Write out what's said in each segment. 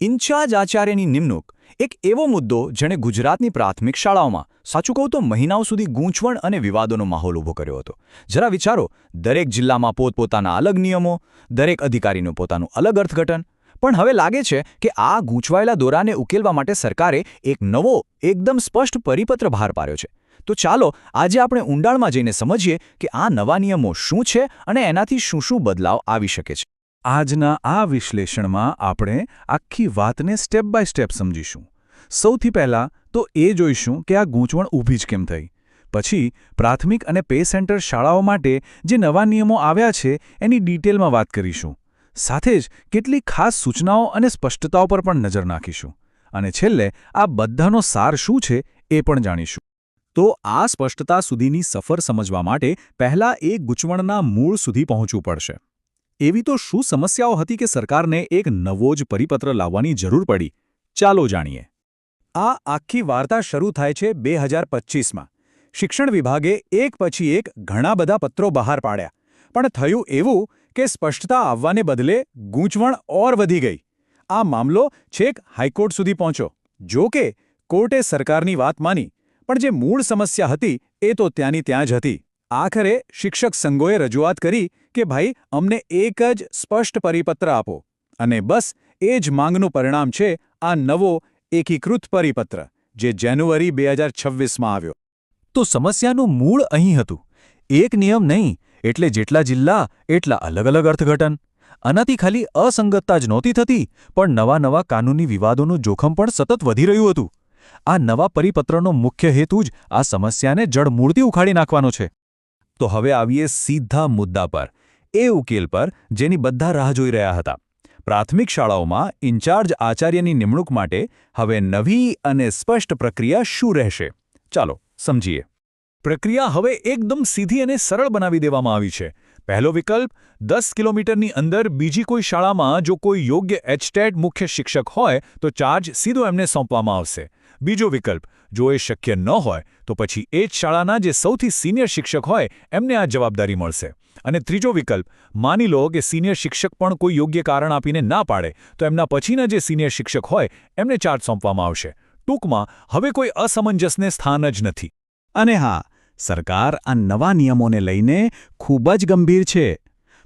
In charge આચાર્યની નિમણૂક એક એવો મુદ્દો જેણે ગુજરાતની પ્રાથમિક શાળાઓમાં સાચું કહું તો મહિનાઓ સુધી ગૂંચવણ અને વિવાદોનો માહોલ ઊભો કર્યો હતો. જરા વિચારો, દરેક જિલ્લામાં પોતપોતાના અલગ નિયમો, દરેક અધિકારીનું પોતાનું અલગ અર્થઘટન. પણ હવે લાગે છે કે આ ગૂંચવાયેલા દોરાને ઉકેલવા માટે સરકારે એક નવો, એકદમ સ્પષ્ટ પરિપત્ર બહાર પાડ્યો છે. તો ચાલો આજે આપણે ઊંડાણમાં જઈને સમજીએ કે આ નવા નિયમો શું છે અને એનાથી શું શું બદલાવ આવી શકે છે. આજના આ વિશ્લેષણમાં આપણે આખી વાતને સ્ટેપ બાય સ્ટેપ સમજીશું. સૌથી પહેલાં તો એ જોઈશું કે આ ગૂંચવણ ઊભી જ કેમ થઈ. પછી પ્રાથમિક અને પે સેન્ટર શાળાઓ માટે જે નવા નિયમો આવ્યા છે એની ડિટેલમાં વાત કરીશું. સાથે જ કેટલીક ખાસ સૂચનાઓ અને સ્પષ્ટતાઓ પર પણ નજર નાખીશું. અને છેલ્લે આ બધાનો સાર શું છે એ પણ જાણીશું. તો આ સ્પષ્ટતા સુધીની સફર સમજવા માટે પહેલાં એ ગૂંચવણના મૂળ સુધી પહોંચવું પડશે. એવી તો શું સમસ્યાઓ હતી કે સરકારને એક નવો જ પરિપત્ર લાવવાની જરૂર પડી? ચાલો જાણીએ. આ આખી વાર્તા શરૂ થાય છે 2025માં. શિક્ષણ વિભાગે એક પછી એક ઘણા બધા પત્રો બહાર પાડ્યા. પણ થયું એવું કે સ્પષ્ટતા આવવાને બદલે ગૂંચવણ ઓર વધી ગઈ. આ મામલો છેક હાઈકોર્ટ સુધી પહોંચ્યો. જો કે કોર્ટે સરકારની વાત માની, પણ જે મૂળ સમસ્યા હતી એ તો ત્યાંની ત્યાં જ હતી. આખરે શિક્ષક સંઘોએ રજૂઆત કરી કે ભાઈ અમને એક જ સ્પષ્ટ પરિપત્ર આપો. અને બસ એ જ માંગનું પરિણામ છે આ નવો એકીકૃત પરિપત્ર, જે જાન્યુઆરી 2026માં આવ્યો. તો સમસ્યાનું મૂળ અહીં હતું. એક નિયમ નહીં એટલે જેટલા જિલ્લા એટલા અલગ અલગ અર્થઘટન. આનાથી ખાલી અસંગતતા જ નહોતી થતી, પણ નવા કાનૂની વિવાદોનું જોખમ પણ સતત વધી રહ્યું હતું. આ નવા પરિપત્રનો મુખ્ય હેતુ જ આ સમસ્યાને જડમૂળથી ઉખાડી નાખવાનો છે. તો હવે આવીએ સીધા મુદ્દા પર, એ ઉકેલ પર જેની બધા રાહ જોઈ રહ્યા હતા. પ્રાથમિક શાળાઓમાં ઇન્ચાર્જ આચાર્યની નિમણૂક માટે હવે નવી અને સ્પષ્ટ પ્રક્રિયા શું રહેશે? ચાલો સમજીએ. પ્રક્રિયા હવે એકદમ સીધી અને સરળ બનાવી દેવામાં આવી છે. પહેલો વિકલ્પ, 10 કિલોમીટરની અંદર બીજી કોઈ શાળામાં જો કોઈ યોગ્ય એચટેટ મુખ્ય શિક્ષક હોય તો ચાર્જ સીધો એમને સોંપવામાં આવશે. બીજો વિકલ્પ, જો એ શક્ય ન હોય તો પછી એ જ શાળાના જે સૌથી સિનિયર શિક્ષક હોય એમને આ જવાબદારી મળશે. અને ત્રીજો વિકલ્પ, માની લો કે સિનિયર શિક્ષક પણ કોઈ યોગ્ય કારણ આપીને ના પાડે તો એમના પછીના જે સિનિયર શિક્ષક હોય એમને ચાર્જ સોંપવામાં આવશે. ટૂંકમાં હવે કોઈ અસમંજસને સ્થાન જ નથી. અને હા, સરકાર આ નવા નિયમોને લઈને ખૂબ જ ગંભીર છે.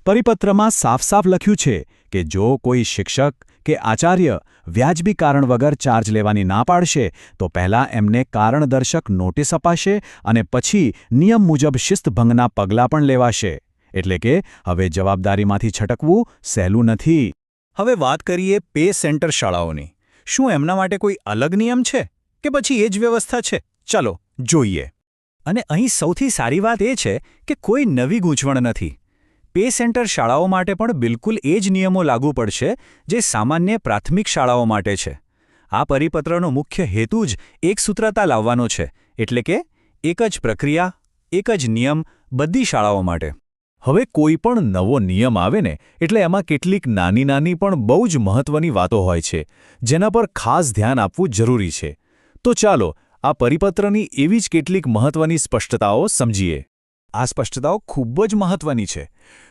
પરિપત્રમાં સાફ લખ્યું છે કે જો કોઈ શિક્ષક કે આચાર્ય વ્યાજબી કારણ વગર ચાર્જ લેવાની ના પાડશે તો પહેલાં એમને કારણદર્શક નોટિસ અપાશે અને પછી નિયમ મુજબ શિસ્તભંગના પગલાં પણ લેવાશે. એટલે કે હવે જવાબદારીમાંથી છટકવું સહેલું નથી. હવે વાત કરીએ પે સેન્ટર શાળાઓની. શું એમના માટે કોઈ અલગ નિયમ છે કે પછી એ જ વ્યવસ્થા છે? ચાલો જોઈએ. અને અહીં સૌથી સારી વાત એ છે કે કોઈ નવી ગૂંચવણ નથી. પે સેન્ટર શાળાઓ માટે પણ બિલકુલ એ જ નિયમો લાગુ પડશે જે સામાન્ય પ્રાથમિક શાળાઓ માટે છે. આ પરિપત્રનો મુખ્ય હેતુ જ એકસૂત્રતા લાવવાનો છે. એટલે કે એક જ પ્રક્રિયા, એક જ નિયમ બધી શાળાઓ માટે. હવે કોઈ પણ નવો નિયમ આવે ને એટલે એમાં કેટલીક નાની પણ બહુ જ મહત્વની વાતો હોય છે જેના પર ખાસ ધ્યાન આપવું જરૂરી છે. તો ચાલો આ પરિપત્રની એવી જ કેટલીક મહત્વની સ્પષ્ટતાઓ સમજીએ. આ સ્પષ્ટતાઓ ખૂબ જ મહત્વની છે.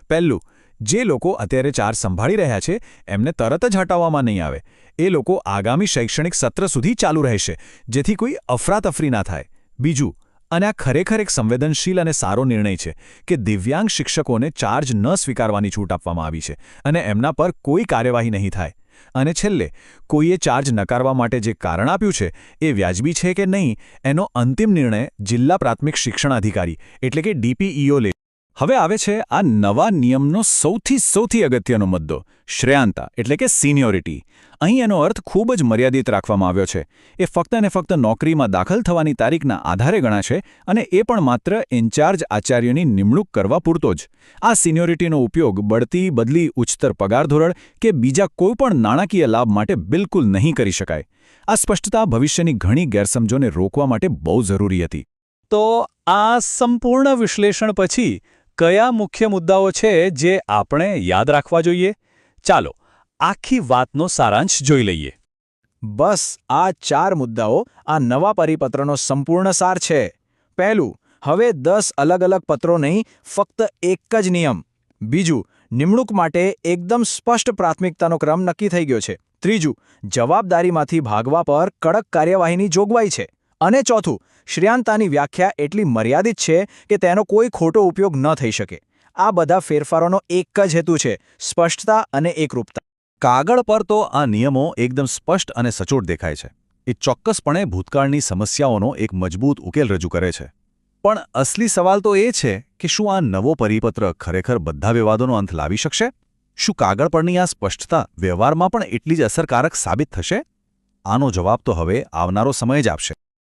પહેલું, જે લોકો અત્યારે ચાર્જ સંભાળી રહ્યા છે એમને તરત જ હટાવવામાં નહીં આવે. એ લોકો આગામી શૈક્ષણિક સત્ર સુધી ચાલુ રહેશે, જેથી કોઈ અફરાતફરી ના થાય. બીજું, અને આ ખરેખર એક સંવેદનશીલ અને સારો નિર્ણય છે કે દિવ્યાંગ શિક્ષકોને ચાર્જ ન સ્વીકારવાની છૂટ આપવામાં આવી છે અને એમના પર કોઈ કાર્યવાહી નહીં થાય. અને છેલ્લે, કોઈએ ચાર્જ નકારવા માટે જે કારણ આપ્યું છે એ વ્યાજબી છે કે નહીં એનો અંતિમ નિર્ણય જિલ્લા પ્રાથમિક શિક્ષણ અધિકારી એટલે કે ડીપીઈઓ લે. હવે આવે છે આ નવા નિયમનો સૌથી અગત્યનો મુદ્દો, શ્રેયાંતા એટલે કે સિનિયોરિટી. અહીં એનો અર્થ ખૂબ જ મર્યાદિત રાખવામાં આવ્યો છે. એ ફક્ત ને ફક્ત નોકરીમાં દાખલ થવાની તારીખના આધારે ગણાશે અને એ પણ માત્ર ઇન્ચાર્જ આચાર્યની નિમણૂક કરવા પૂરતો જ. આ સિનિયોરિટીનો ઉપયોગ બઢતી, બદલી, ઉચ્ચતર પગાર ધોરણ કે બીજા કોઈપણ નાણાકીય લાભ માટે બિલકુલ નહીં કરી શકાય. આ સ્પષ્ટતા ભવિષ્યની ઘણી ગેરસમજોને રોકવા માટે બહુ જરૂરી હતી. તો આ સંપૂર્ણ વિશ્લેષણ પછી કયા મુખ્ય મુદ્દાઓ છે જે આપણે યાદ રાખવા જોઈએ? ચાલો આખી વાતનો સારાંશ જોઈ લઈએ. બસ આ 4 મુદ્દાઓ આ નવા પરિપત્રનો સંપૂર્ણ સાર છે. પહેલું, હવે 10 અલગ પત્રો નહીં, ફક્ત એક જ નિયમ. બીજું, નિમણૂક માટે એકદમ સ્પષ્ટ પ્રાથમિકતાનો ક્રમ નક્કી થઈ ગયો છે. ત્રીજું, જવાબદારીમાંથી ભાગવા પર કડક કાર્યવાહીની જોગવાઈ છે. અને ચોથું, શ્રેયાંતાની વ્યાખ્યા એટલી મર્યાદિત છે કે તેનો કોઈ ખોટો ઉપયોગ ન થઈ શકે. આ બધા ફેરફારોનો એક જ હેતુ છે: સ્પષ્ટતા અને એકરૂપતા. કાગળ પર તો આ નિયમો એકદમ સ્પષ્ટ અને સચોટ દેખાય છે. એ ચોક્કસપણે ભૂતકાળની સમસ્યાઓનો એક મજબૂત ઉકેલ રજૂ કરે છે. પણ અસલી સવાલ તો એ છે કે શું આ નવો પરિપત્ર ખરેખર બધા વિવાદોનો અંત લાવી શકશે? શું કાગળ પરની આ સ્પષ્ટતા વ્યવહારમાં પણ એટલી જ અસરકારક સાબિત થશે? આનો જવાબ તો હવે આવનારો સમય જ આપશે.